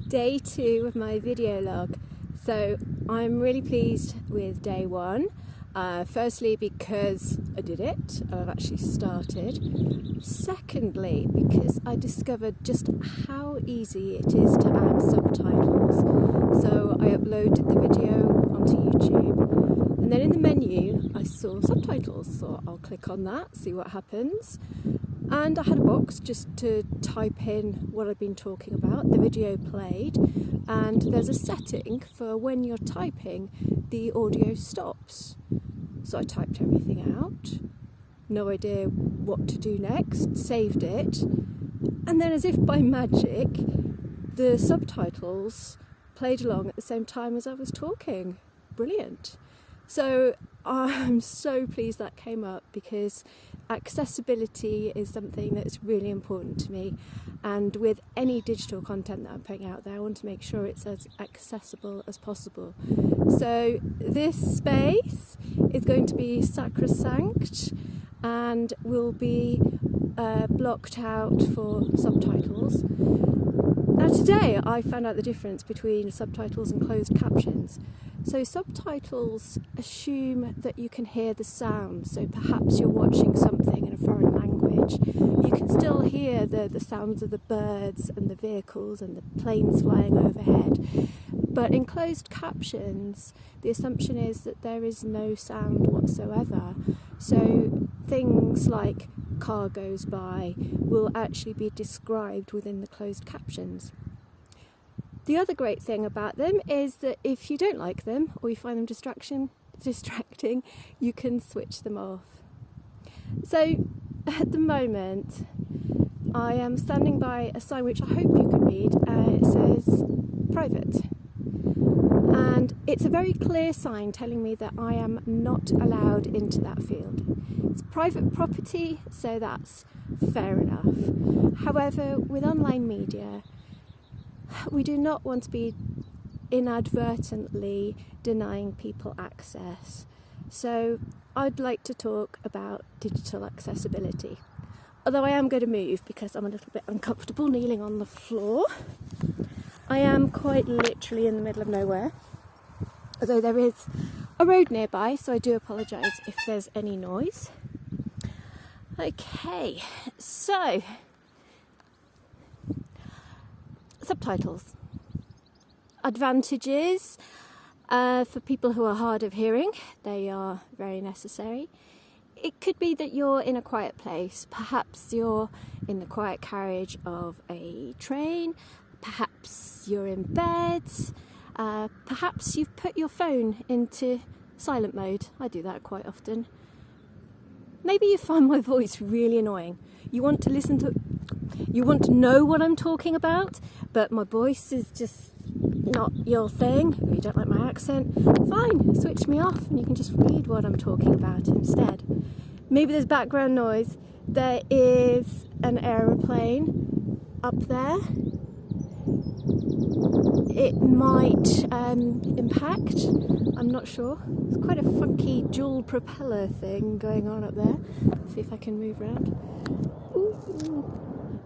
day 2 of my video log. So I'm really pleased with day 1. Firstly, because I did it and I've actually started. Secondly, because I discovered just how easy it is to add subtitles. So I uploaded the video onto YouTube, and then in the menu I saw subtitles, so I'll click on that, see what happens. And I had a box just to type in what I've been talking about. The video played, and there's a setting for when you're typing, the audio stops. So I typed everything out, no idea what to do next, saved it, and then as if by magic, the subtitles played along at the same time as I was talking. Brilliant. So I'm so pleased that came up, because accessibility is something that's really important to me, and with any digital content that I'm putting out there, I want to make sure it's as accessible as possible. So this space is going to be sacrosanct and will be blocked out for subtitles. Now today I found out the difference between subtitles and closed captions. So subtitles assume that you can hear the sound, so perhaps you're watching something in a foreign language. You can still hear the sounds of the birds and the vehicles and the planes flying overhead. But in closed captions, the assumption is that there is no sound whatsoever. So things like car goes by will actually be described within the closed captions. The other great thing about them is that if you don't like them or you find them distracting, you can switch them off. So at the moment, I am standing by a sign which I hope you can read. It says private. And it's a very clear sign telling me that I am not allowed into that field. It's private property, so that's fair enough. However, with online media, we do not want to be inadvertently denying people access. So I'd like to talk about digital accessibility. Although I am going to move because I'm a little bit uncomfortable kneeling on the floor. I am quite literally in the middle of nowhere, although there is a road nearby, so I do apologise if there's any noise. Okay, so subtitles. Advantages for people who are hard of hearing. They are very necessary. It could be that you're in a quiet place. Perhaps you're in the quiet carriage of a train. Perhaps you're in bed. Perhaps you've put your phone into silent mode. I do that quite often. Maybe you find my voice really annoying. You want to know what I'm talking about, but my voice is just not your thing. Or you don't like my accent. Fine, switch me off and you can just read what I'm talking about instead. Maybe there's background noise. There is an aeroplane up there. It might impact, I'm not sure. It's quite a funky dual propeller thing going on up there. Let's see if I can move around. Ooh.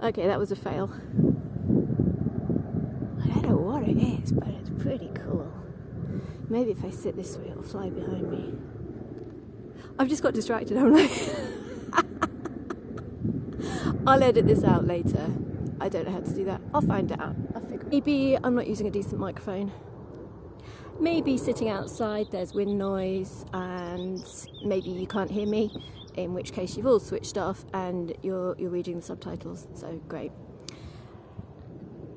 Okay, that was a fail. I don't know what it is, but it's pretty cool. Maybe if I sit this way, it'll fly behind me. I've just got distracted, haven't I? I'll edit this out later. I don't know how to do that. I'll find it out. Maybe I'm not using a decent microphone. Maybe sitting outside there's wind noise and maybe you can't hear me, in which case you've all switched off and you're reading the subtitles, so great.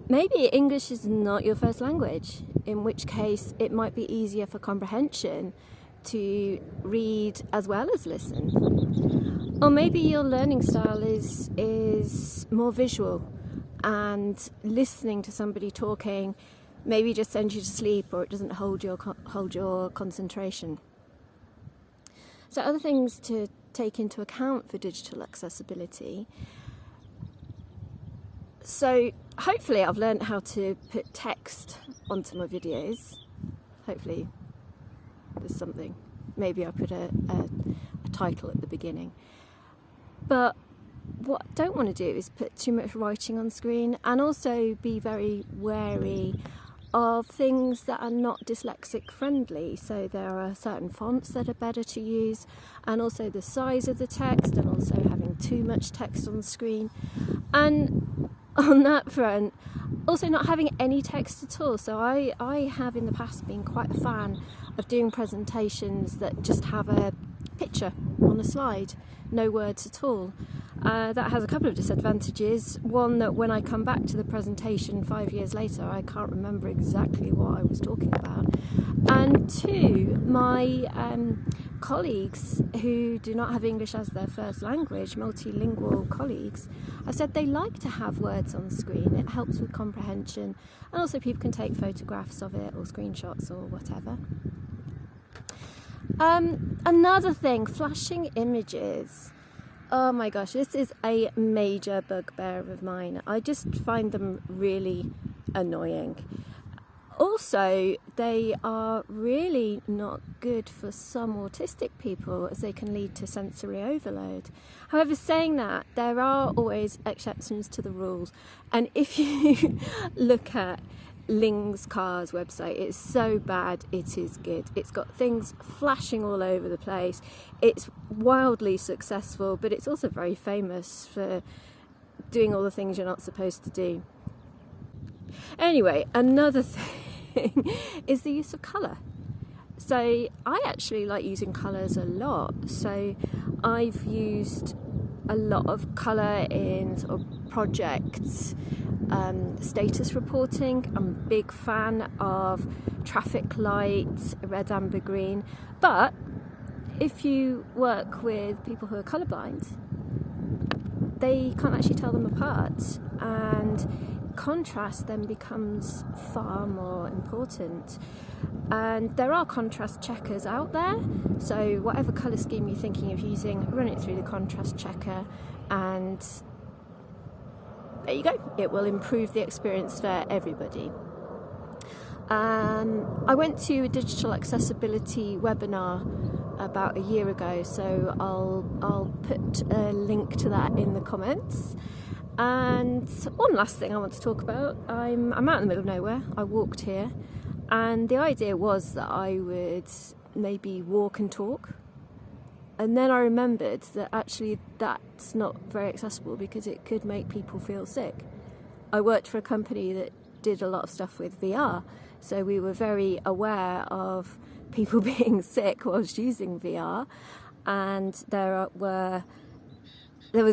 Maybe English is not your first language, in which case it might be easier for comprehension to read as well as listen. Or maybe your learning style is more visual, and listening to somebody talking maybe just sends you to sleep, or it doesn't hold your concentration. So other things to take into account for digital accessibility. So hopefully I've learned how to put text onto my videos. Hopefully there's something. Maybe I put a title at the beginning. But what I don't want to do is put too much writing on screen, and also be very wary of things that are not dyslexic friendly. So there are certain fonts that are better to use, and also the size of the text, and also having too much text on screen. And on that front, also not having any text at all. So I have in the past been quite a fan of doing presentations that just have a picture on a slide, no words at all. That has a couple of disadvantages. One, that when I come back to the presentation 5 years later, I can't remember exactly what I was talking about. And two, my colleagues who do not have English as their first language, multilingual colleagues, have said they like to have words on screen. It helps with comprehension, and also people can take photographs of it or screenshots or whatever. Another thing, flashing images. Oh my gosh, this is a major bugbear of mine. I just find them really annoying. Also, they are really not good for some autistic people, as they can lead to sensory overload. However, saying that, there are always exceptions to the rules. And if you look at Ling's Car's website, it's so bad it is good. It's got things flashing all over the place. It's wildly successful, but it's also very famous for doing all the things you're not supposed to do. Anyway, another thing is the use of colour. So I actually like using colours a lot. So I've used a lot of colour in sort of projects, status reporting. I'm a big fan of traffic lights, red, amber, green. But if you work with people who are colourblind, they can't actually tell them apart, and contrast then becomes far more important. And there are contrast checkers out there, so whatever colour scheme you're thinking of using, run it through the contrast checker, and there you go. It will improve the experience for everybody. I went to a digital accessibility webinar about a year ago, so I'll put a link to that in the comments. And one last thing I want to talk about, I'm out in the middle of nowhere. I walked here, and the idea was that I would maybe walk and talk. And then I remembered that actually that's not very accessible, because it could make people feel sick. I worked for a company that did a lot of stuff with VR, so we were very aware of people being sick whilst using VR. And there was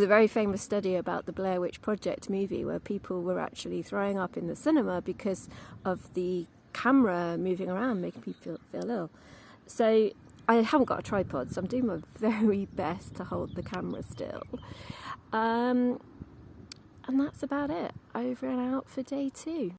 a very famous study about the Blair Witch Project movie, where people were actually throwing up in the cinema because of the camera moving around, making people feel ill. So I haven't got a tripod, so I'm doing my very best to hold the camera still. And that's about it. Over and out for day 2.